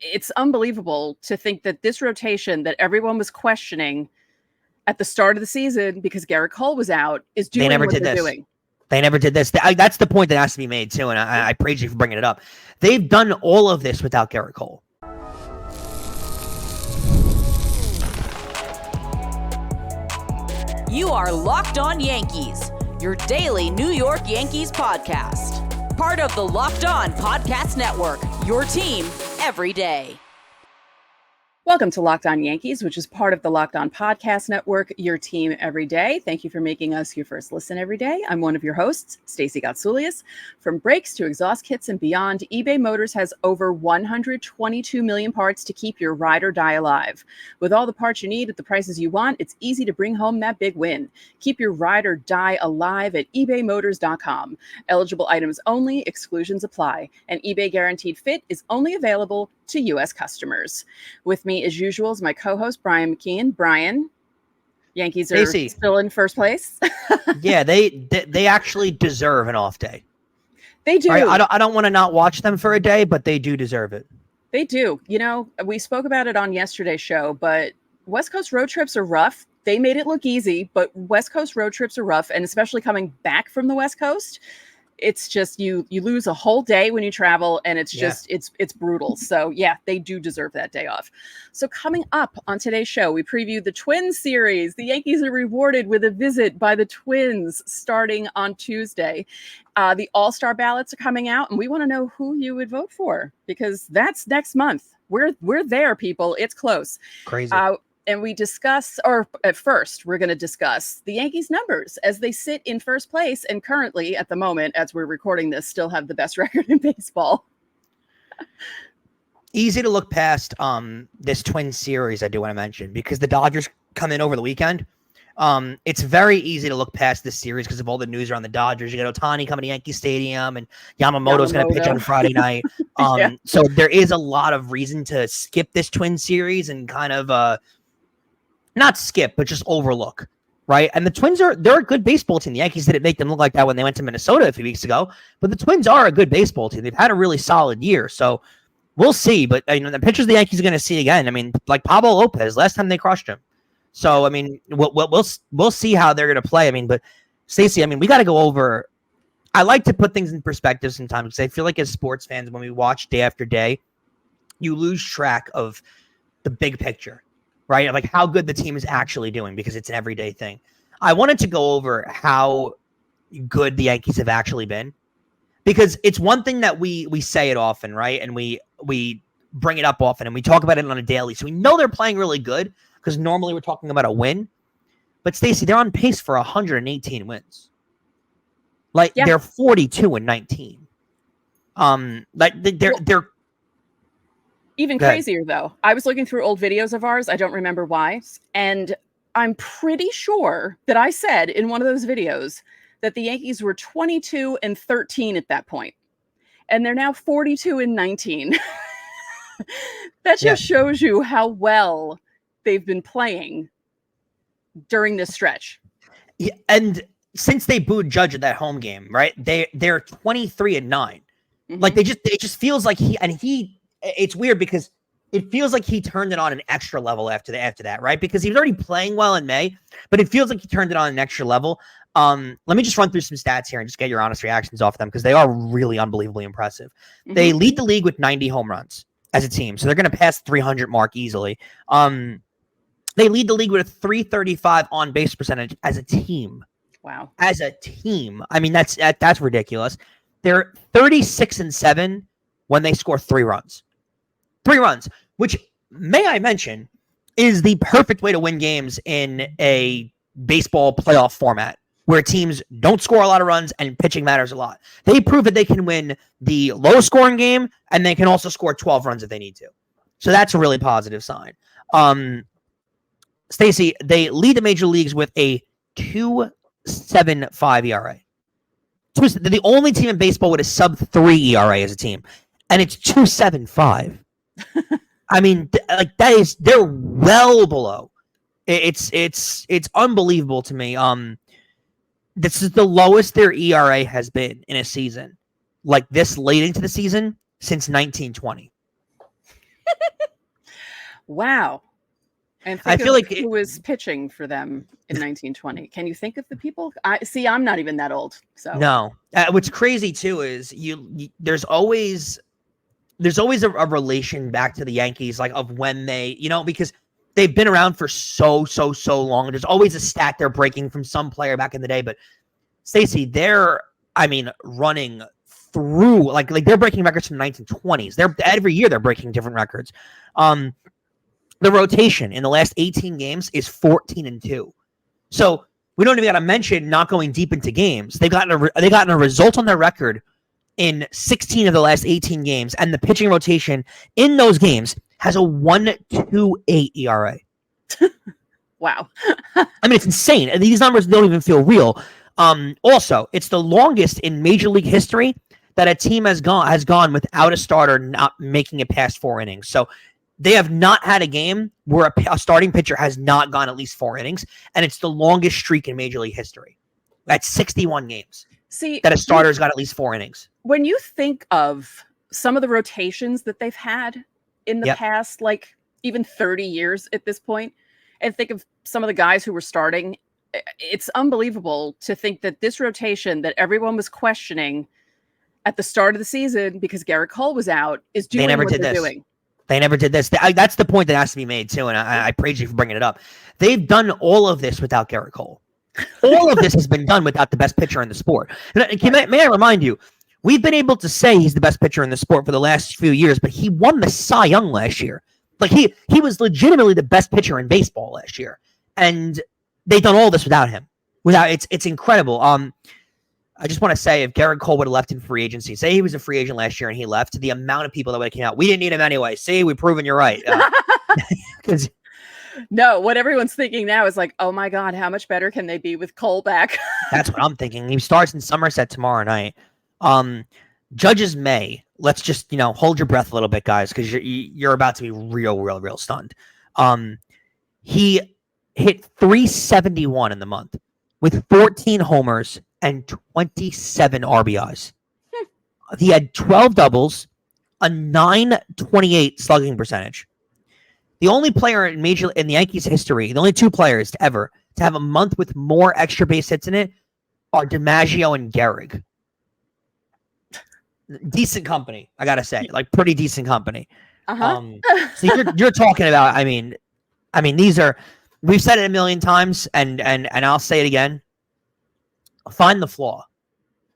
it's unbelievable to think that this rotation that everyone was questioning at the start of the season because Garrett Cole was out is doing what they're doing. They never did this. That's the point that has to be made, too, and I praise you for bringing it up. They've done all of this without Garrett Cole. You are Locked On Yankees, your daily New York Yankees podcast. Part of the Locked On Podcast Network, your team every day. Welcome to Locked On Yankees, which is part of the Locked On Podcast Network, your team every day. Thank you for making us your first listen every day. I'm one of your hosts, Stacey Gotsoulias. From brakes to exhaust kits and beyond, eBay Motors has over 122 million parts to keep your ride or die alive. With all the parts you need at the prices you want, it's easy to bring home that big win. Keep your ride or die alive at ebaymotors.com. Eligible items only, exclusions apply. An eBay Guaranteed Fit is only available to U.S. customers. With me, as usual, is my co-host, Brian McKeon. Brian, Yankees are still in first place. Yeah, they actually deserve an off day. They do. Right? I don't want to not watch them for a day, but they do deserve it. They do. You know, we spoke about it on yesterday's show, but West Coast road trips are rough. They made it look easy, but West Coast road trips are rough, and especially coming back from the West Coast, it's just you lose a whole day when you travel, and it's just it's brutal. So yeah, they do deserve that day off. So coming up on today's show, we preview the Twins series. The Yankees are rewarded with a visit by the Twins starting on Tuesday. The All-Star ballots are coming out, and we want to know who you would vote for because that's next month. We're there, people. It's close. Crazy. And we discuss, or at first, we're going to discuss the Yankees' numbers as they sit in first place and currently, at the moment, as we're recording this, still have the best record in baseball. Easy to look past this Twins series, I do want to mention, because the Dodgers come in over the weekend. It's very easy to look past this series because of all the news around the Dodgers. You got Ohtani coming to Yankee Stadium, and Yamamoto's going to pitch on Friday night. So there is a lot of reason to skip this Twins series and kind of not skip, but just overlook, right? And the Twins they're a good baseball team. The Yankees didn't make them look like that when they went to Minnesota a few weeks ago, but the Twins are a good baseball team. They've had a really solid year, so we'll see. But the pitchers the Yankees are going to see again. I mean, like Pablo Lopez, last time they crushed him. So I mean, we'll see how they're going to play. I mean, but Stacey, I mean, we got to go over. I like to put things in perspective sometimes because I feel like as sports fans, when we watch day after day, you lose track of the big picture. Right? Like how good the team is actually doing because it's an everyday thing. I wanted to go over how good the Yankees have actually been because it's one thing that we say it often, right? And we bring it up often and we talk about it on a daily. So we know they're playing really good because normally we're talking about a win. But Stacey, they're on pace for 118 wins. Like they're 42-19. They're even crazier, though. I was looking through old videos of ours. I don't remember why. And I'm pretty sure that I said in one of those videos that the Yankees were 22-13 at that point. And they're now 42-19. That just shows you how well they've been playing during this stretch. Yeah, and since they booed Judge at that home game, right? They're 23-9. Mm-hmm. Like it just feels like it's weird because it feels like he turned it on an extra level after that, right? Because he was already playing well in May, but it feels like he turned it on an extra level. Let me just run through some stats here and just get your honest reactions off them because they are really unbelievably impressive. Mm-hmm. They lead the league with 90 home runs as a team, so they're going to pass 300 mark easily. They lead the league with a 335 on base percentage as a team. Wow. As a team. I mean, that's ridiculous. They're 36-7 when they score 3 runs. 3 runs, which, may I mention, is the perfect way to win games in a baseball playoff format where teams don't score a lot of runs and pitching matters a lot. They prove that they can win the low scoring game and they can also score 12 runs if they need to. So that's a really positive sign. Stacey, they lead the major leagues with a 2.75 ERA. They're the only team in baseball with a sub-3 ERA as a team, and it's 2.75. I mean, they're well below. It's unbelievable to me. This is the lowest their ERA has been in a season like this late into the season since 1920. Wow. And I think feel of like who was pitching for them in 1920. Can you think of the people? I'm not even that old. So no. What's crazy too is there's always a relation back to the Yankees, like of when they, because they've been around for so long. There's always a stat they're breaking from some player back in the day. But Stacey, they're running through like they're breaking records from the 1920s. Every year they're breaking different records. The rotation in the last 18 games is 14-2. So we don't even got to mention not going deep into games. They've gotten a result on their record in 16 of the last 18 games, and the pitching rotation in those games has a 1.28 ERA. wow. It's insane. And these numbers don't even feel real. Also, it's the longest in Major League history that a team has gone without a starter not making it past 4 innings. So they have not had a game where a starting pitcher has not gone at least 4 innings, and it's the longest streak in Major League history. That's 61 games. That a starter's got at least 4 innings. When you think of some of the rotations that they've had in the past, like even 30 years at this point, and think of some of the guys who were starting, it's unbelievable to think that this rotation that everyone was questioning at the start of the season because Garrett Cole was out is doing what they're doing. They never did this. That's the point that has to be made too, and I praise you for bringing it up. They've done all of this without Garrett Cole. All of this has been done without the best pitcher in the sport. May I remind you, we've been able to say he's the best pitcher in the sport for the last few years, but he won the Cy Young last year. Like he was legitimately the best pitcher in baseball last year, and they've done all this without him. It's incredible. I just want to say, if Garrett Cole would have left in free agency, say he was a free agent last year and he left, the amount of people that would have came out, we didn't need him anyway. See, we've proven you're right. No, what everyone's thinking now is like, oh my God, how much better can they be with Cole back? That's what I'm thinking. He starts in Somerset tomorrow night. Judges May. Let's just, hold your breath a little bit, guys, because you're about to be real stunned. He hit 371 in the month with 14 homers and 27 RBIs. He had 12 doubles, a 928 slugging percentage. The only player in the Yankees history, the only 2 players to ever to have a month with more extra base hits in it are DiMaggio and Gehrig. Decent company, I gotta say, like pretty decent company. So you're talking about, these are, we've said it a million times, and I'll say it again. Find the flaw,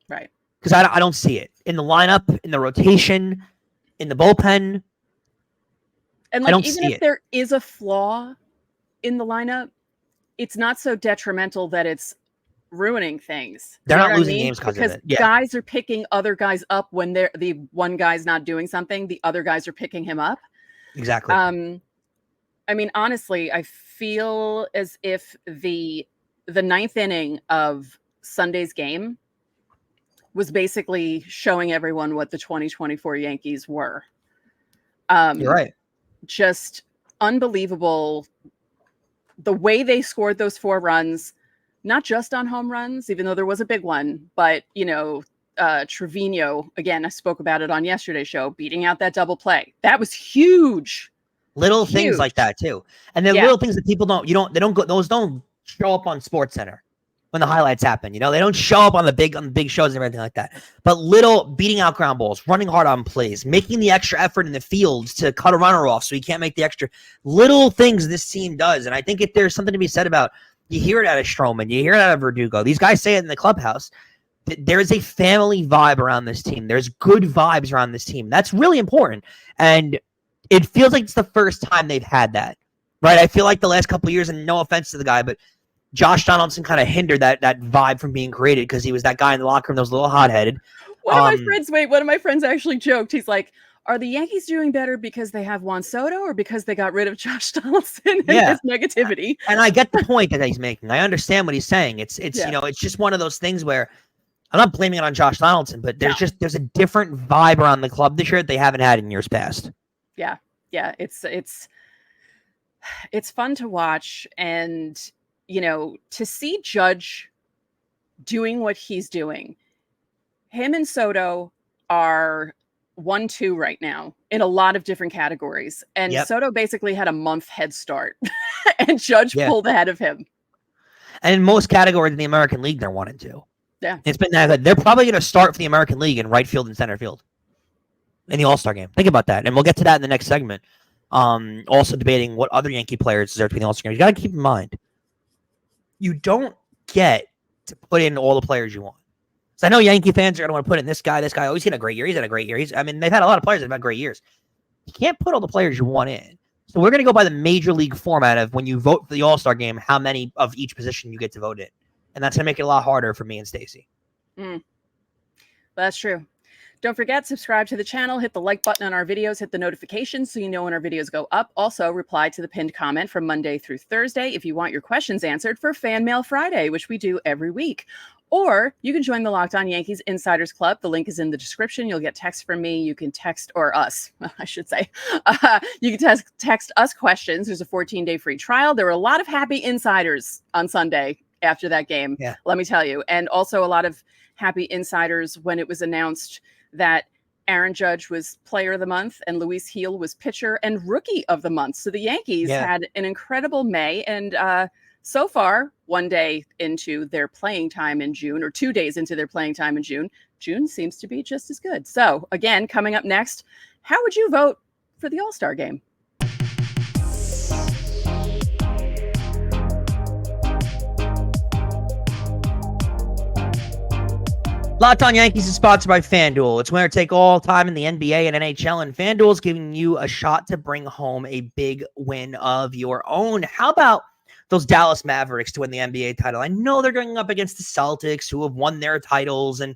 right? Because I don't see it in the lineup, in the rotation, in the bullpen. And even if there is a flaw in the lineup, it's not so detrimental that it's ruining things. They're not losing games because of it. Yeah. Guys are picking other guys up when the one guy's not doing something. The other guys are picking him up. Exactly. Honestly, I feel as if the 9th inning of Sunday's game was basically showing everyone what the 2024 Yankees were. You're right. Just unbelievable the way they scored those 4 runs, not just on home runs, even though there was a big one, but Trevino, again, I spoke about it on yesterday's show, beating out that double play. That was huge. Little things like that too. And then little things that people don't show up on SportsCenter when the highlights happen. They don't show up on the big shows and everything like that. But little beating out ground balls, running hard on plays, making the extra effort in the fields to cut a runner off so he can't make the extra little things this team does. And I think if there's something to be said about, you hear it out of Stroman, you hear it out of Verdugo. These guys say it in the clubhouse. There is a family vibe around this team. There's good vibes around this team. That's really important. And it feels like it's the first time they've had that, right? I feel like the last couple of years, and no offense to the guy, but Josh Donaldson kind of hindered that vibe from being created because he was that guy in the locker room that was a little hot-headed. One of my friends actually joked. He's like, are the Yankees doing better because they have Juan Soto or because they got rid of Josh Donaldson and his negativity? And I get the point that he's making. I understand what he's saying. It's it's just one of those things where I'm not blaming it on Josh Donaldson, but there's a different vibe around the club this year that they haven't had in years past. Yeah. It's fun to watch, and to see Judge doing what he's doing. Him and Soto are 1-2 right now in a lot of different categories. And Yep. Soto basically had a month head start and Judge pulled ahead of him. And in most categories in the American League, they're 1 and 2. Yeah. It's been that good. They're probably going to start for the American League in right field and center field in the All-Star game. Think about that. And we'll get to that in the next segment. Also debating what other Yankee players deserve to be in the All-Star game. You got to keep in mind, you don't get to put in all the players you want. So I know Yankee fans are going to want to put in this guy. Oh, he's had a great year. He's had a great year. They've had a lot of players that have had great years. You can't put all the players you want in. So we're going to go by the major league format of when you vote for the All-Star game, how many of each position you get to vote in. And that's going to make it a lot harder for me and Stacey. That's true. Don't forget, subscribe to the channel, hit the like button on our videos, hit the notifications so you know when our videos go up. Also, reply to the pinned comment from Monday through Thursday if you want your questions answered for Fan Mail Friday, which we do every week. Or you can join the Locked On Yankees Insiders Club. The link is in the description. You'll get text from me. You can text, or us, I should say. You can text us questions. There's a 14-day free trial. There were a lot of happy insiders on Sunday after that game, let me tell you. And also a lot of happy insiders when it was announced that Aaron Judge was Player of the Month and Luis Gil was Pitcher and Rookie of the Month. So the Yankees had an incredible May, and so far, 1 day into their playing time in June, or 2 days into their playing time in June, June seems to be just as good. So again, coming up next, how would you vote for the All-Star game? Locked On Yankees is sponsored by FanDuel. It's winner take all time in the NBA and NHL, and FanDuel is giving you a shot to bring home a big win of your own. How about those Dallas Mavericks to win the NBA title? I know they're going up against the Celtics, who have won their titles, and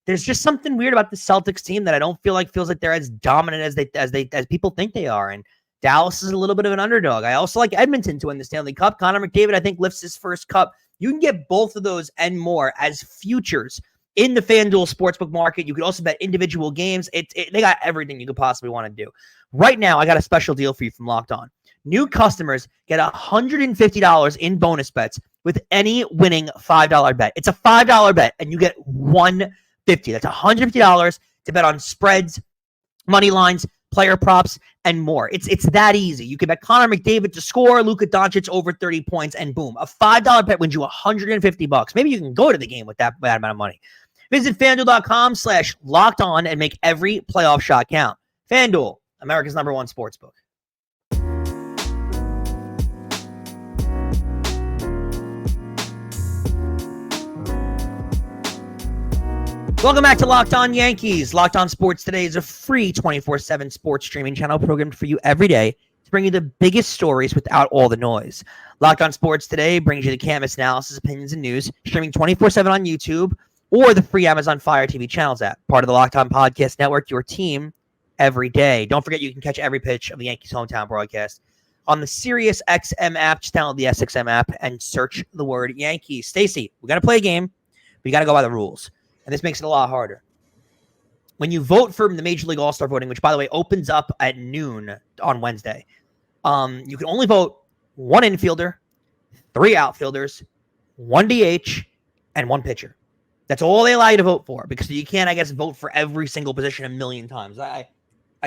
there's just something weird about the Celtics team that I don't feel like feels like they're as dominant as people think they are. And Dallas is a little bit of an underdog. I also like Edmonton to win the Stanley Cup. Connor McDavid, I think, lifts his first cup. You can get both of those and more as futures in the FanDuel Sportsbook market. You could also bet individual games. They got everything you could possibly want to do. Right now, I got a special deal for you from Locked On. New customers get $150 in bonus bets with any winning $5 bet. It's a $5 bet, and you get $150. That's $150 to bet on spreads, money lines, player props, and more. It's that easy. You can bet Connor McDavid to score, Luka Doncic over 30 points, and boom, a $5 bet wins you $150. Maybe you can go to the game with that amount of money. Visit FanDuel.com/lockedon and make every playoff shot count. FanDuel, America's #1 sportsbook. Welcome back to Locked On Yankees. Locked On Sports Today is a free 24/7 sports streaming channel programmed for you every day to bring you the biggest stories without all the noise. Locked On Sports Today brings you the canvas analysis, opinions, and news, streaming 24/7 on YouTube or the free Amazon Fire TV channels app, part of the Locked On Podcast Network, your team every day. Don't forget you can catch every pitch of the Yankees hometown broadcast on the Sirius XM app. Just download the SXM app and search the word Yankees. Stacey, we got to play a game. We got to go by the rules. And this makes it a lot harder. When you vote for the Major League All-Star voting, which, by the way, opens up at noon on Wednesday, you can only vote 1 infielder, 3 outfielders, 1 DH, and 1 pitcher. That's all they allow you to vote for, because you can't, I guess, vote for every single position a million times. I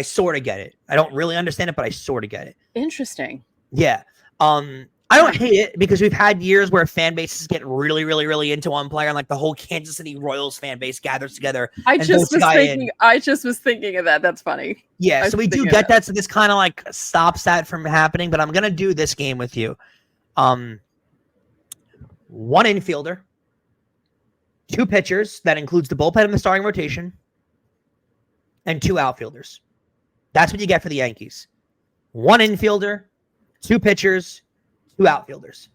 sort of get it. I don't really understand it, but I sort of get it. Interesting. Yeah. I don't hate it, because we've had years where fan bases get really, really, really into one player, and like the whole Kansas City Royals fan base gathers together. I just was thinking of that. That's funny. Yeah, so we do get that. So this kind of like stops that from happening. But I'm gonna do this game with you. 1 infielder, 2 pitchers. That includes the bullpen and the starting rotation, and 2 outfielders. That's what you get for the Yankees. 1 infielder, 2 pitchers, 2 outfielders.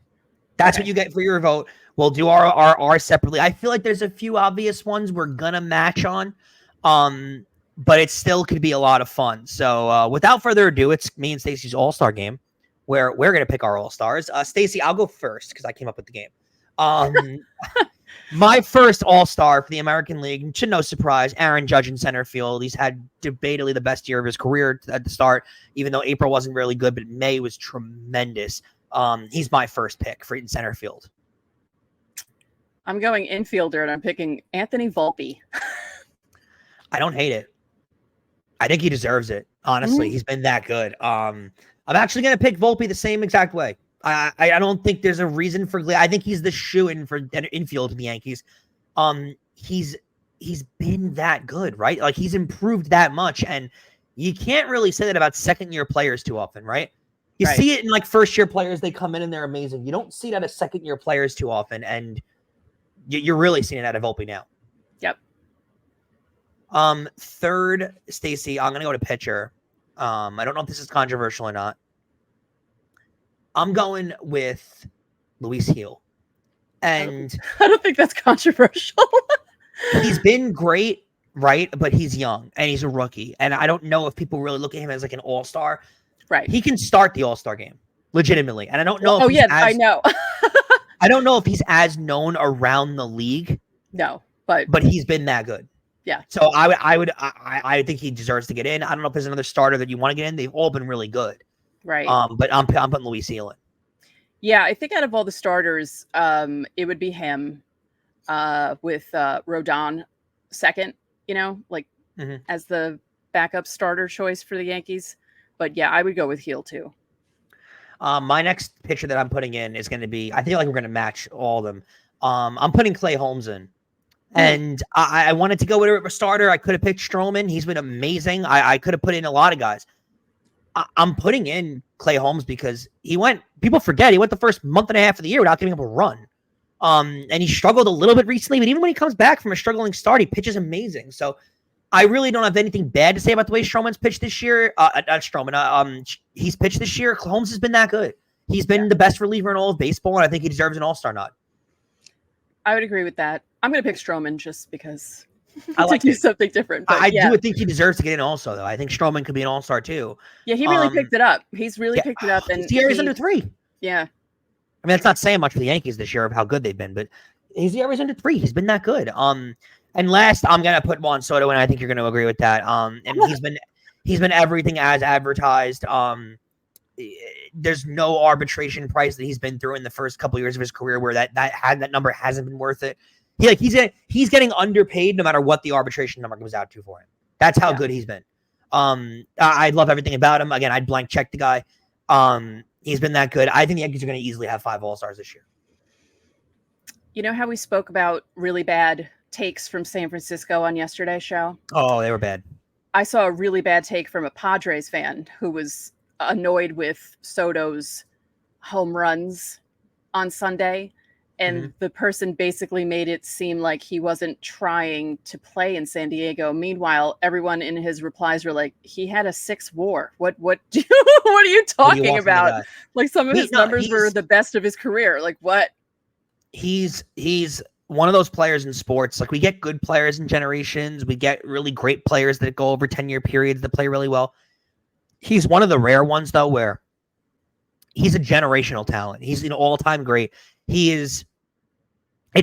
That's what you get for your vote. We'll do our separately. I feel like there's a few obvious ones we're gonna match on, but it still could be a lot of fun. So without further ado, it's me and Stacey's All-Star game, where we're gonna pick our All-Stars. Stacey, I'll go first because I came up with the game. My first All-Star for the American League, to no surprise, Aaron Judge in center field. He's had debatably the best year of his career at the start, even though April wasn't really good, but May was tremendous. He's my first pick for in center field. I'm going infielder, and I'm picking Anthony Volpe. I don't hate it. I think he deserves it. Honestly, he's been that good. I'm actually going to pick Volpe the same exact way. I don't think there's a reason for. I think he's the shoe-in for infield to the Yankees. He's been that good, right? Like he's improved that much, and you can't really say that about second-year players too often, right? You see it in like first-year players; they come in and they're amazing. You don't see that as second-year players too often, and you're really seeing it out of Volpe now. Yep. Third, Stacey, I'm gonna go to pitcher. I don't know if this is controversial or not. I'm going with Luis Gil. And I don't think that's controversial. He's been great, right? But he's young and he's a rookie. And I don't know if people really look at him as like an all-star. Right. He can start the all-star game legitimately. And I don't know. I know. I don't know if he's as known around the league. No, but he's been that good. Yeah. So I think he deserves to get in. I don't know if there's another starter that you want to get in. They've all been really good. Right. But I'm putting Luis Gil in. Yeah, I think out of all the starters, it would be him with Rodon second, as the backup starter choice for the Yankees. But yeah, I would go with Gil too. My next pitcher that I'm putting in is going to be, I feel like we're going to match all of them. I'm putting Clay Holmes in. And I wanted to go with a starter. I could have picked Stroman. He's been amazing. I could have put in a lot of guys. I'm putting in Clay Holmes because people forget, he went the first month and a half of the year without giving up a run. And he struggled a little bit recently, but even when he comes back from a struggling start, he pitches amazing. So I really don't have anything bad to say about the way Stroman's pitched this year. Not Stroman. He's pitched this year. Holmes has been that good. He's been the best reliever in all of baseball, and I think he deserves an all-star nod. I would agree with that. I'm going to pick Stroman just because I like to do something different. I do think he deserves to get in also, though. I think Stroman could be an all-star, too. Yeah, he really picked it up. He's really picked it up. And he's under 3. Yeah. I mean, that's not saying much for the Yankees this year of how good they've been, but his ERA's under 3. He's been that good. And last, I'm going to put Juan Soto, and I think you're going to agree with that. And he's been everything as advertised. There's no arbitration price that he's been through in the first couple of years of his career where that number hasn't been worth it. He's getting underpaid no matter what the arbitration number goes out to for him. That's how good he's been. I love everything about him. Again, I'd blank check the guy. He's been that good. I think the Yankees are going to easily have 5 All-Stars this year. You know how we spoke about really bad takes from San Francisco on yesterday's show? Oh, they were bad. I saw a really bad take from a Padres fan who was annoyed with Soto's home runs on Sunday. And the person basically made it seem like he wasn't trying to play in San Diego. Meanwhile, everyone in his replies were like, he had a 6 WAR. What are you talking about? Like some of his numbers were the best of his career. Like what? He's one of those players in sports. Like we get good players in generations. We get really great players that go over 10-year periods that play really well. He's one of the rare ones though, where he's a generational talent. He's an all-time great. It's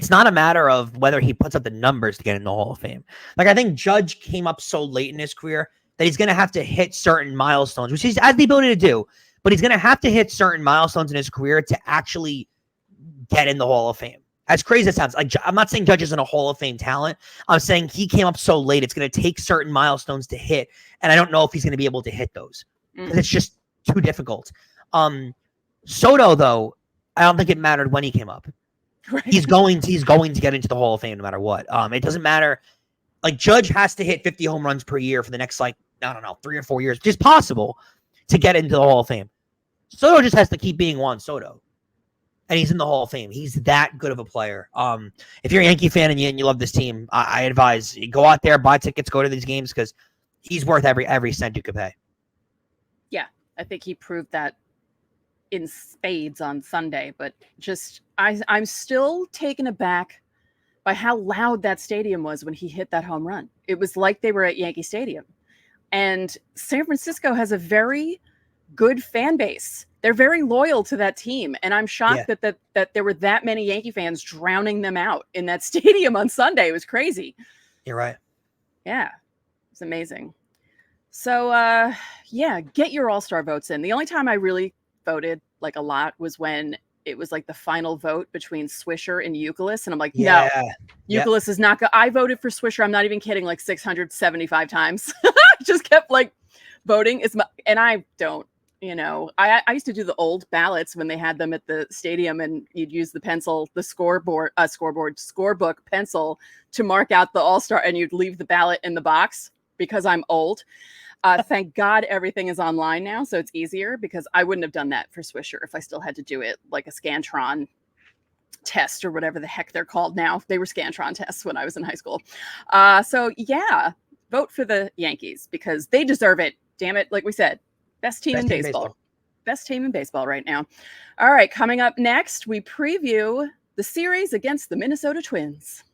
not a matter of whether he puts up the numbers to get in the Hall of Fame. Like I think Judge came up so late in his career that he's going to have to hit certain milestones, which he has the ability to do, but he's going to have to hit certain milestones in his career to actually get in the Hall of Fame. As crazy as it sounds, like I'm not saying Judge isn't a Hall of Fame talent. I'm saying he came up so late, it's going to take certain milestones to hit, and I don't know if he's going to be able to hit those because it's just too difficult. Soto, though, I don't think it mattered when he came up. Right. He's going to get into the Hall of Fame no matter what. It doesn't matter. Like Judge has to hit 50 home runs per year for the next 3 or 4 years, which is possible to get into the Hall of Fame. Soto just has to keep being Juan Soto, and he's in the Hall of Fame. He's that good of a player. If you're a Yankee fan and you love this team, I advise you go out there, buy tickets, go to these games because he's worth every cent you could pay. Yeah, I think he proved that in spades on Sunday, but just I'm still taken aback by how loud that stadium was when he hit that home run. It was like they were at Yankee Stadium. And San Francisco has a very good fan base. They're very loyal to that team. And I'm shocked that there were that many Yankee fans drowning them out in that stadium on Sunday. It was crazy. You're right. Yeah, it's amazing. So, get your all-star votes in. The only time I really voted like a lot was when it was like the final vote between Swisher and Youkilis. And I'm like, no, Youkilis is not good. I voted for Swisher. I'm not even kidding. Like 675 times. Just kept like Voting is and I don't, I used to do the old ballots when they had them at the stadium, and you'd use the pencil, the scorebook pencil to mark out the all-star, and you'd leave the ballot in the box because I'm old. Thank God everything is online now, so it's easier, because I wouldn't have done that for Swisher if I still had to do it like a Scantron test or whatever the heck they're called now. They were Scantron tests when I was in high school. So yeah, vote for the Yankees because they deserve it. Damn it. Like we said, best team in baseball. Best team in baseball right now. All right, coming up next, we preview the series against the Minnesota Twins.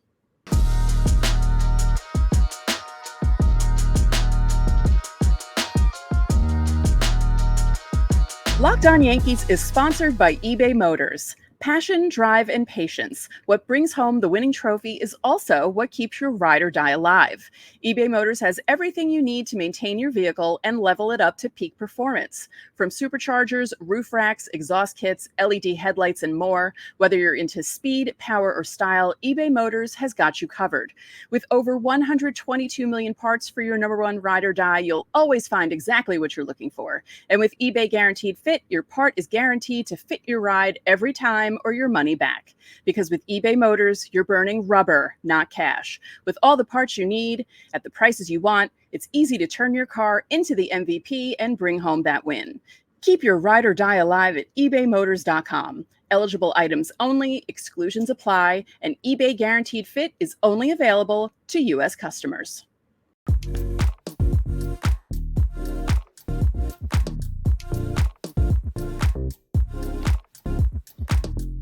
Locked On Yankees is sponsored by eBay Motors. Passion, drive, and patience. What brings home the winning trophy is also what keeps your ride or die alive. eBay Motors has everything you need to maintain your vehicle and level it up to peak performance. From superchargers, roof racks, exhaust kits, LED headlights, and more, whether you're into speed, power, or style, eBay Motors has got you covered. With over 122 million parts for your number one ride or die, you'll always find exactly what you're looking for. And with eBay Guaranteed Fit, your part is guaranteed to fit your ride every time or your money back. Because with eBay Motors, you're burning rubber, not cash. With all the parts you need at the prices you want, it's easy to turn your car into the MVP and bring home that win. Keep your ride or die alive at ebaymotors.com. Eligible items only, exclusions apply, and eBay Guaranteed Fit is only available to U.S. customers.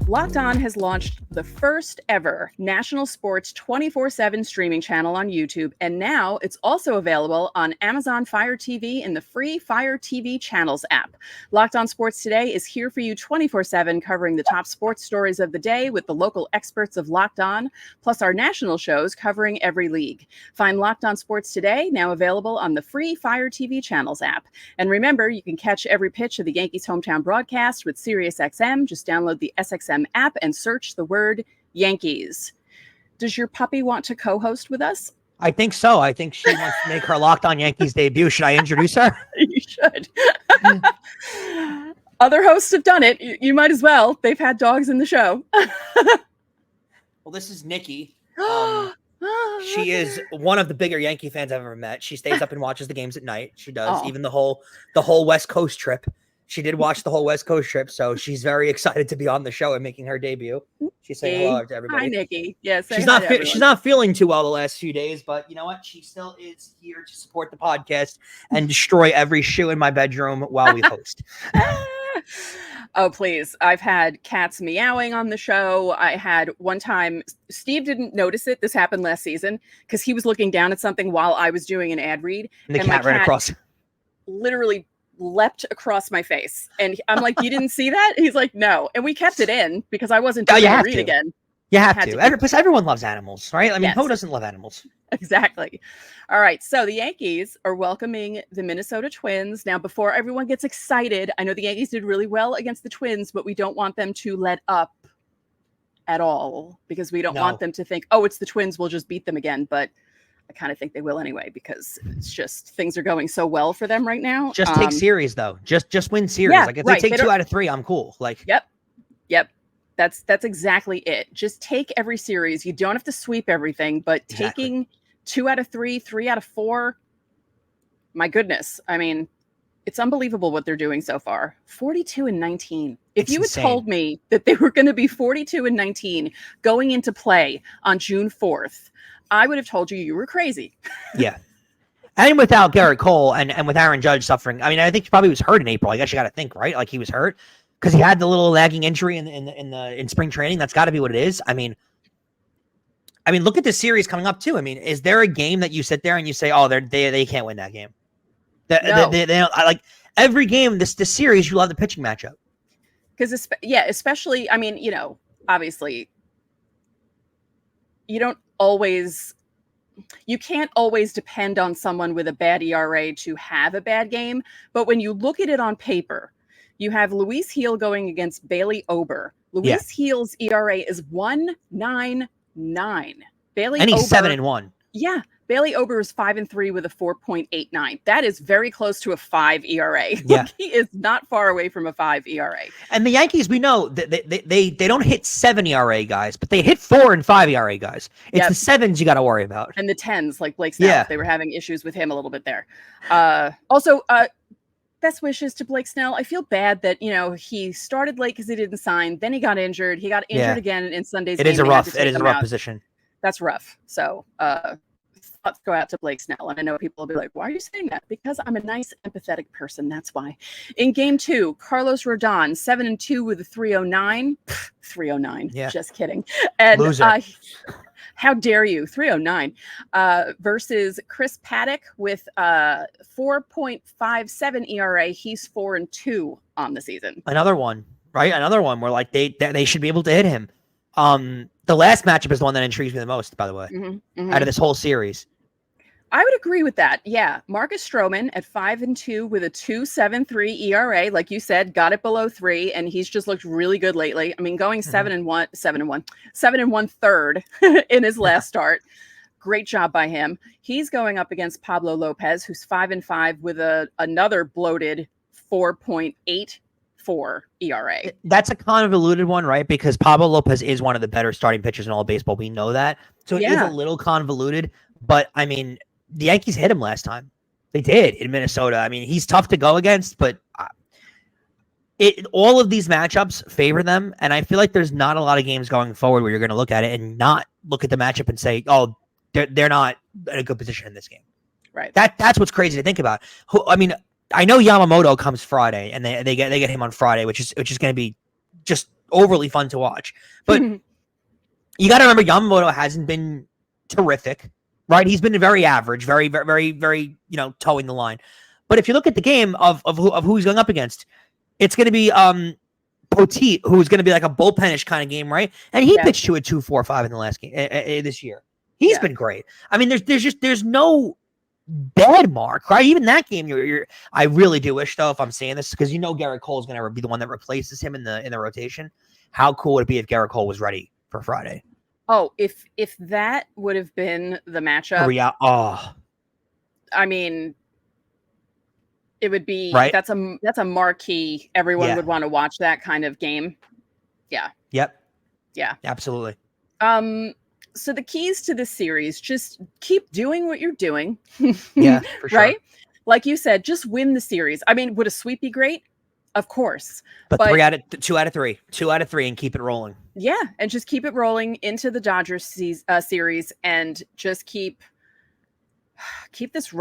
Locked On has launched the first ever national sports 24/7 streaming channel on YouTube, and now it's also available on Amazon Fire TV in the free Fire TV Channels app. Locked On Sports Today is here for you 24/7, covering the top sports stories of the day with the local experts of Locked On, plus our national shows covering every league. Find Locked On Sports Today, now available on the free Fire TV Channels app. And remember, you can catch every pitch of the Yankees hometown broadcast with SiriusXM. Just download the SXM app and search the word Yankees. Does your puppy want to co-host with us? I think so. I think she wants to make her Locked On Yankees debut. Should I introduce her? You should. Other hosts have done it. You might as well. They've had dogs in the show. Well, this is Nikki. She is one of the bigger Yankee fans I've ever met. She stays up and watches the games at night. She does. Even the whole West Coast trip. She did watch the whole West Coast trip, so she's very excited to be on the show and making her debut. She's saying hello to everybody. Hi, Nikki. Yes, she's not feeling too well the last few days, but you know what? She still is here to support the podcast and destroy every shoe in my bedroom while we host. Oh, please. I've had cats meowing on the show. I had one time, Steve didn't notice it. This happened last season because he was looking down at something while I was doing an ad read. And the cat ran across. Literally leapt across my face. And I'm like, you didn't see that? He's like, no. And we kept it in because I wasn't doing a read again. You have to. Because everyone loves animals, right? I mean, who doesn't love animals? Exactly. All right. So the Yankees are welcoming the Minnesota Twins. Now, before everyone gets excited, I know the Yankees did really well against the Twins, but we don't want them to let up at all because we don't want them to think, oh, it's the Twins, we'll just beat them again. But I kind of think they will anyway because it's just things are going so well for them right now. Just take series though. Just win series. Yeah, like if they take 2 out of 3, I'm cool. Like Yep. That's exactly it. Just take every series. You don't have to sweep everything, but taking 2 out of 3, 3 out of 4. My goodness. I mean, it's unbelievable what they're doing so far. 42-19. If you had told me that they were going to be 42-19 going into play on June 4th, I would have told you were crazy. Yeah. And without Garrett Cole and with Aaron Judge suffering, I mean, I think he probably was hurt in April. I guess you got to think, right? Like he was hurt because he had the little lagging injury in spring training. That's got to be what it is. I mean, look at the series coming up too. I mean, is there a game that you sit there and you say, oh, they can't win that game? They don't, like every game this series, you love the pitching matchup. Because especially, I mean, obviously, you can't always depend on someone with a bad ERA to have a bad game. But when you look at it on paper, you have Luis Gil going against Bailey Ober. Luis Gil's ERA is 1.99. Bailey and he's Ober, 7-1. Yeah. Bailey Ober is 5-3 with a 4.89. That is very close to a 5 ERA. Yeah. He is not far away from a 5 ERA. And the Yankees, we know that they don't hit 7 ERA guys, but they hit 4 and 5 ERA guys. It's the 7s you got to worry about. And the 10s, like Blake Snell. Yeah. They were having issues with him a little bit there. Also, best wishes to Blake Snell. I feel bad that, he started late because he didn't sign. Then he got injured. He got injured again in Sunday's game. It is a rough position. That's rough. So, thoughts go out to Blake Snell. And I know people will be like, why are you saying that? Because I'm a nice, empathetic person. That's why. In game 2, Carlos Rodon, 7-2 with a 309. 309. Yeah. Just kidding. And how dare you? 309 versus Chris Paddock with 4.57 ERA. He's 4-2 on the season. Another one, right? Another one where like they should be able to hit him. The last matchup is the one that intrigues me the most, by the way, out of this whole series. I would agree with that. Yeah. Marcus Stroman at 5-2 with a 2.73 ERA. Like you said, got it below 3, and he's just looked really good lately. I mean, going 7 and 1/3 in his last start. Great job by him. He's going up against Pablo Lopez, who's 5-5 with another bloated 4.84 ERA. That's a convoluted one, right? Because Pablo Lopez is one of the better starting pitchers in all of baseball. We know that. So it is a little convoluted, but I mean, the Yankees hit him last time. They did in Minnesota. I mean, he's tough to go against, but all of these matchups favor them. And I feel like there's not a lot of games going forward where you're going to look at it and not look at the matchup and say, oh, they're not in a good position in this game. Right. That's what's crazy to think about. I mean, I know Yamamoto comes Friday, and they get him on Friday, which is going to be just overly fun to watch. But you got to remember, Yamamoto hasn't been terrific, right? He's been very average, very, very, very, towing the line. But if you look at the game of who he's going up against, it's going to be Poteet, who's going to be like a bullpenish kind of game, right? And he pitched to a 2.45 in the last game this year. He's been great. I mean, there's no bad mark, right? Even that game, I really do wish, though, if I'm saying this, because Garrett Cole's going to be the one that replaces him in the rotation. How cool would it be if Garrett Cole was ready for Friday? Oh, if that would have been the matchup. I mean, it would be right. That's a marquee. Everyone would want to watch that kind of game. Yeah. Yep. Yeah. Absolutely. So the keys to this series, just keep doing what you're doing. Yeah, for sure. Right? Like you said, just win the series. I mean, would a sweep be great? Of course. But 2 out of 3. 2 out of 3 and keep it rolling. Yeah, and just keep it rolling into the Dodgers series and just keep this.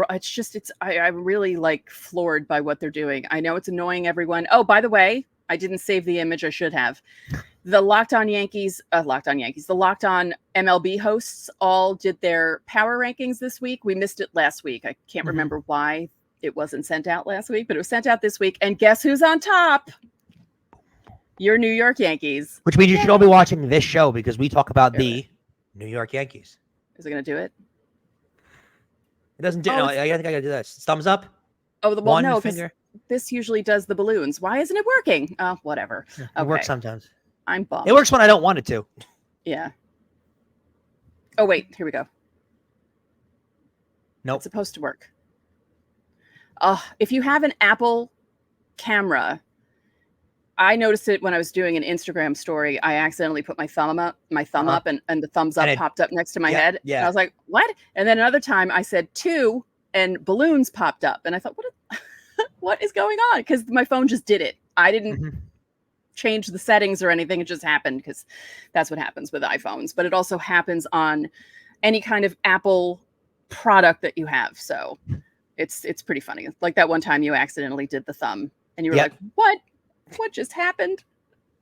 I'm really floored by what they're doing. I know it's annoying everyone. Oh, by the way, I didn't save the image. I should have. The Locked On Yankees, the Locked On MLB hosts all did their power rankings this week. We missed it last week. I can't remember why it wasn't sent out last week, but it was sent out this week. And guess who's on top? Your New York Yankees. Which means you should all be watching this show because we talk about the New York Yankees. Is it going to do it? It doesn't do it. No, I think I got to do this. Thumbs up? Oh, no, because this usually does the balloons. Why isn't it working? Whatever. It works sometimes. I'm bummed. It works when I don't want it to. Yeah. Oh, wait. Here we go. Nope. It's supposed to work. If you have an Apple camera, I noticed it when I was doing an Instagram story. I accidentally put my thumb up, and the thumbs up popped up next to my head. Yeah. And I was like, what? And then another time I said 2 and balloons popped up. And I thought, what is going on? Because my phone just did it. I didn't change the settings or anything. It just happened because that's what happens with iPhones. But it also happens on any kind of Apple product that you have. So it's pretty funny. Like that one time you accidentally did the thumb and you were like, what just happened?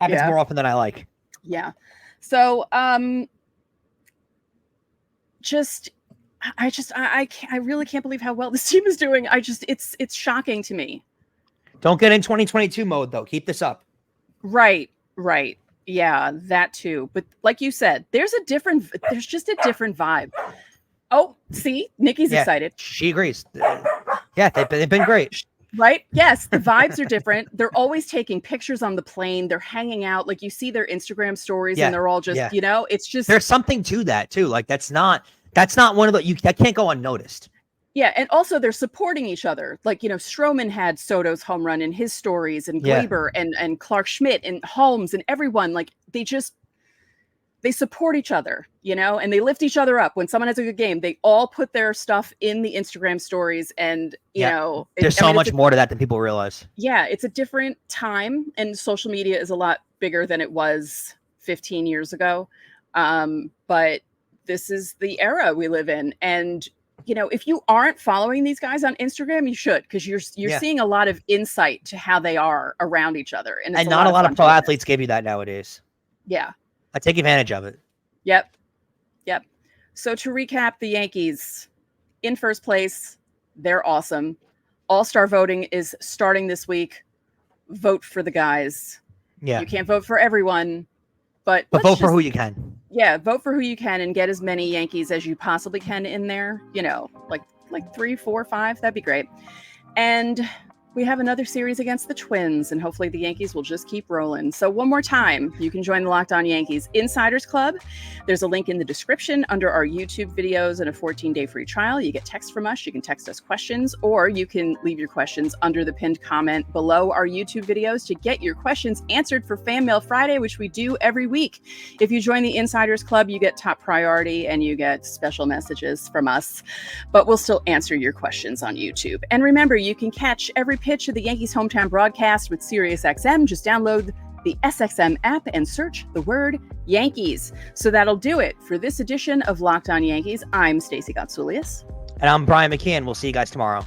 Happens more often than I like. Yeah. So I really can't believe how well this team is doing. It's shocking to me. Don't get in 2022 mode though. Keep this up. Right. Yeah, that too. But like you said, there's just a different vibe. Oh, see, Nikki's excited. She agrees. Yeah, they've been great. Right? Yes, the vibes are different. They're always taking pictures on the plane. They're hanging out. Like you see their Instagram stories and they're all just, it's just. There's something to that too. Like that's not That's not one of the that can't go unnoticed. Yeah, and also they're supporting each other. Like, Stroman had Soto's home run in his stories, and Glaber and Clark Schmidt and Holmes and everyone. Like, they support each other, and they lift each other up. When someone has a good game, they all put their stuff in the Instagram stories, and there's so much more to that than people realize. Yeah, it's a different time, and social media is a lot bigger than it was 15 years ago. But this is the era we live in, and if you aren't following these guys on Instagram, you should, because you're seeing a lot of insight to how they are around each other. And not a lot of pro athletes give you that nowadays. Yeah. I take advantage of it. Yep. So to recap, the Yankees in first place, they're awesome. All-star voting is starting this week. Vote for the guys. Yeah. You can't vote for everyone, but vote for who you can. Yeah, vote for who you can and get as many Yankees as you possibly can in there. Like 3, 4, 5. That'd be great. And we have another series against the Twins, and hopefully the Yankees will just keep rolling. So one more time, you can join the Locked On Yankees Insiders Club. There's a link in the description under our YouTube videos and a 14-day free trial. You get text from us. You can text us questions, or you can leave your questions under the pinned comment below our YouTube videos to get your questions answered for Fan Mail Friday, which we do every week. If you join the Insiders Club, you get top priority and you get special messages from us, but we'll still answer your questions on YouTube. And remember, you can catch every pitch of the Yankees hometown broadcast with SiriusXM. Just download the SXM app and search the word Yankees. So that'll do it for this edition of Locked On Yankees. I'm Stacey Gotsoulias. And I'm Brian McKeon. We'll see you guys tomorrow.